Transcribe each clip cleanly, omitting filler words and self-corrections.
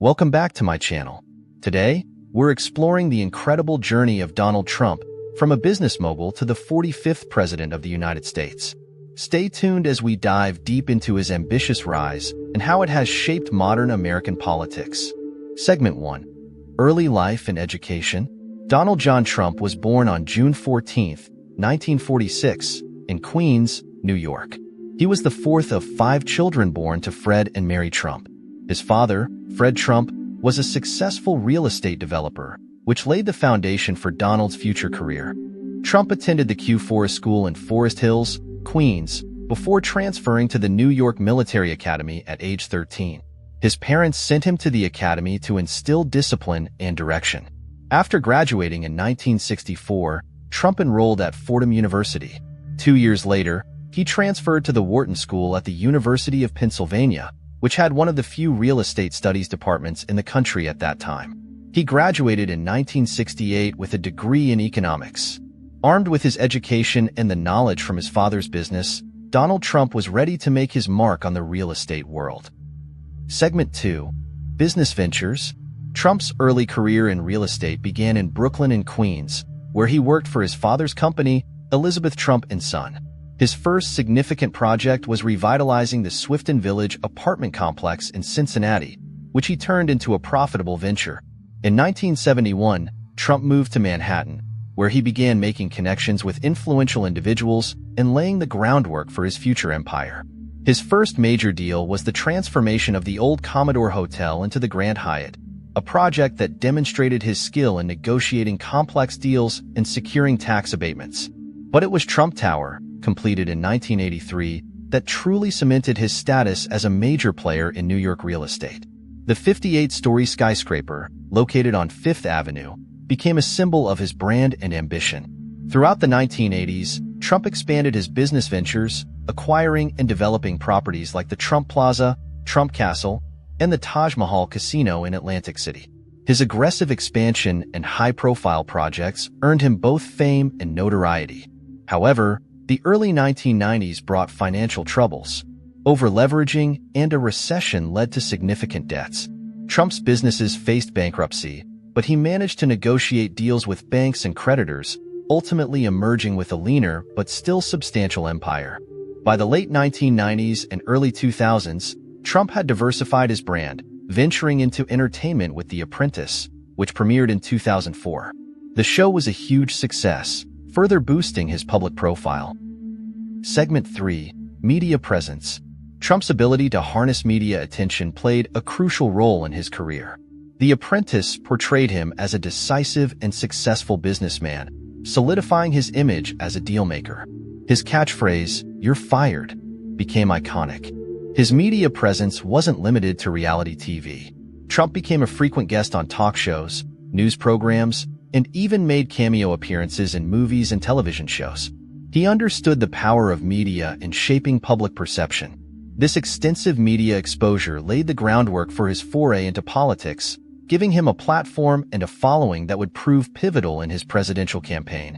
Welcome back to my channel. Today, we're exploring the incredible journey of Donald Trump from a business mogul to the 45th President of the United States. Stay tuned as we dive deep into his ambitious rise and how it has shaped modern American politics. Segment 1. Early life and education. Donald John Trump was born on June 14, 1946, in Queens, New York. He was the fourth of 5 children born to Fred and Mary Trump. His father, Fred Trump, was a successful real estate developer, which laid the foundation for Donald's future career. Trump attended the Q Forest School in Forest Hills, Queens, before transferring to the New York Military Academy at age 13. His parents sent him to the academy to instill discipline and direction. After graduating in 1964, Trump enrolled at Fordham University. 2 years later, he transferred to the Wharton School at the University of Pennsylvania, which had one of the few real estate studies departments in the country at that time. He graduated in 1968 with a degree in economics. Armed with his education and the knowledge from his father's business, Donald Trump was ready to make his mark on the real estate world. Segment 2. Business ventures. Trump's early career in real estate began in Brooklyn and Queens, where he worked for his father's company, Elizabeth Trump & Son. His first significant project was revitalizing the Swifton Village apartment complex in Cincinnati, which he turned into a profitable venture. In 1971, Trump moved to Manhattan, where he began making connections with influential individuals and laying the groundwork for his future empire. His first major deal was the transformation of the old Commodore Hotel into the Grand Hyatt, a project that demonstrated his skill in negotiating complex deals and securing tax abatements. But it was Trump Tower, completed in 1983, that truly cemented his status as a major player in New York real estate. The 58-story skyscraper, located on Fifth Avenue, became a symbol of his brand and ambition. Throughout the 1980s, Trump expanded his business ventures, acquiring and developing properties like the Trump Plaza, Trump Castle, and the Taj Mahal Casino in Atlantic City. His aggressive expansion and high-profile projects earned him both fame and notoriety. However, the early 1990s brought financial troubles. Over-leveraging and a recession led to significant debts. Trump's businesses faced bankruptcy, but he managed to negotiate deals with banks and creditors, ultimately emerging with a leaner but still substantial empire. By the late 1990s and early 2000s, Trump had diversified his brand, venturing into entertainment with The Apprentice, which premiered in 2004. The show was a huge success, further boosting his public profile. Segment 3. Media presence. Trump's ability to harness media attention played a crucial role in his career. The Apprentice portrayed him as a decisive and successful businessman, solidifying his image as a dealmaker. His catchphrase, "You're fired," became iconic. His media presence wasn't limited to reality TV. Trump became a frequent guest on talk shows, news programs, and even made cameo appearances in movies and television shows. He understood the power of media in shaping public perception. This extensive media exposure laid the groundwork for his foray into politics, giving him a platform and a following that would prove pivotal in his presidential campaign.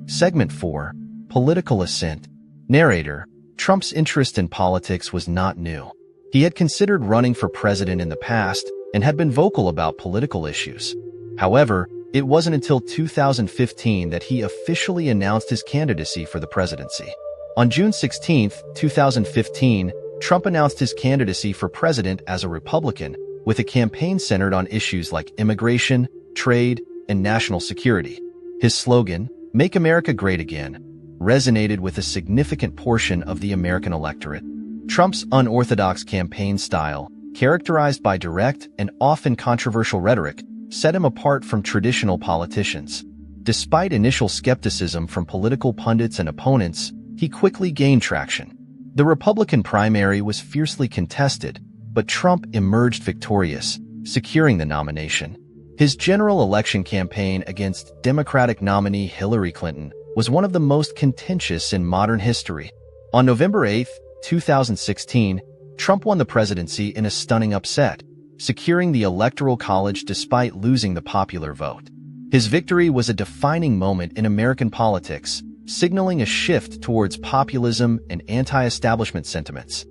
Segment 4. Political ascent. Narrator. Trump's interest in politics was not new. He had considered running for president in the past and had been vocal about political issues. However, it wasn't until 2015 that he officially announced his candidacy for the presidency. On June 16, 2015, Trump announced his candidacy for president as a Republican, with a campaign centered on issues like immigration, trade, and national security. His slogan, "Make America Great Again," resonated with a significant portion of the American electorate. Trump's unorthodox campaign style, characterized by direct and often controversial rhetoric, set him apart from traditional politicians. Despite initial skepticism from political pundits and opponents, he quickly gained traction. The Republican primary was fiercely contested, but Trump emerged victorious, securing the nomination. His general election campaign against Democratic nominee Hillary Clinton was one of the most contentious in modern history. On November 8, 2016, Trump won the presidency in a stunning upset, securing the Electoral College despite losing the popular vote. His victory was a defining moment in American politics, signaling a shift towards populism and anti-establishment sentiments.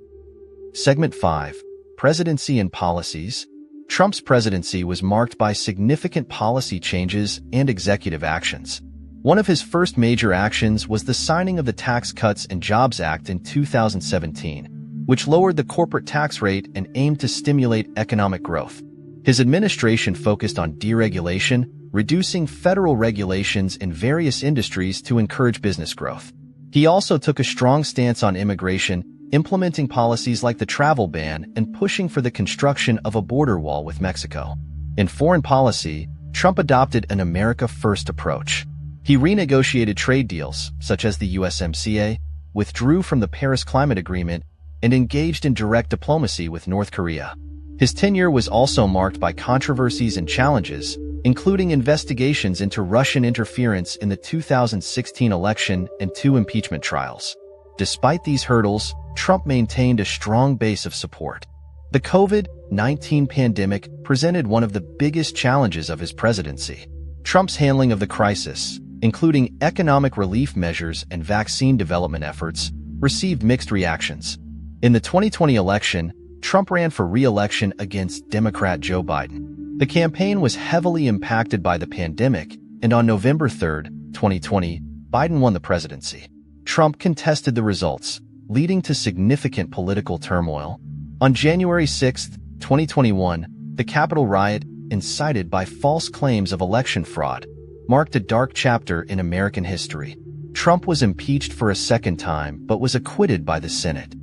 Segment 5. Presidency and Policies. Trump's presidency was marked by significant policy changes and executive actions. One of his first major actions was the signing of the Tax Cuts and Jobs Act in 2017, which lowered the corporate tax rate and aimed to stimulate economic growth. His administration focused on deregulation, reducing federal regulations in various industries to encourage business growth. He also took a strong stance on immigration, implementing policies like the travel ban and pushing for the construction of a border wall with Mexico. In foreign policy, Trump adopted an America First approach. He renegotiated trade deals, such as the USMCA, withdrew from the Paris Climate Agreement, and engaged in direct diplomacy with North Korea. His tenure was also marked by controversies and challenges, including investigations into Russian interference in the 2016 election and 2 impeachment trials. Despite these hurdles, Trump maintained a strong base of support. The COVID-19 pandemic presented one of the biggest challenges of his presidency. Trump's handling of the crisis, including economic relief measures and vaccine development efforts, received mixed reactions. In the 2020 election, Trump ran for re-election against Democrat Joe Biden. The campaign was heavily impacted by the pandemic, and on November 3, 2020, Biden won the presidency. Trump contested the results, leading to significant political turmoil. On January 6, 2021, the Capitol riot, incited by false claims of election fraud, marked a dark chapter in American history. Trump was impeached for a second time but was acquitted by the Senate.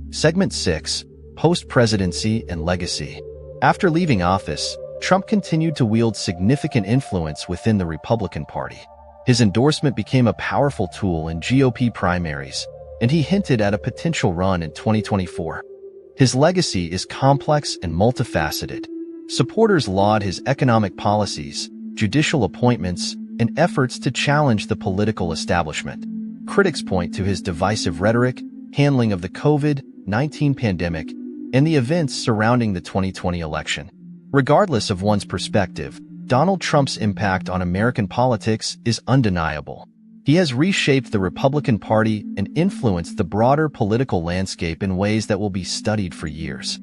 Segment 6. Post-Presidency and Legacy. After leaving office, Trump continued to wield significant influence within the Republican Party. His endorsement became a powerful tool in GOP primaries, and he hinted at a potential run in 2024. His legacy is complex and multifaceted. Supporters laud his economic policies, judicial appointments, and efforts to challenge the political establishment. Critics point to his divisive rhetoric, handling of the COVID-19 pandemic, and the events surrounding the 2020 election. Regardless of one's perspective, Donald Trump's impact on American politics is undeniable. He has reshaped the Republican Party and influenced the broader political landscape in ways that will be studied for years.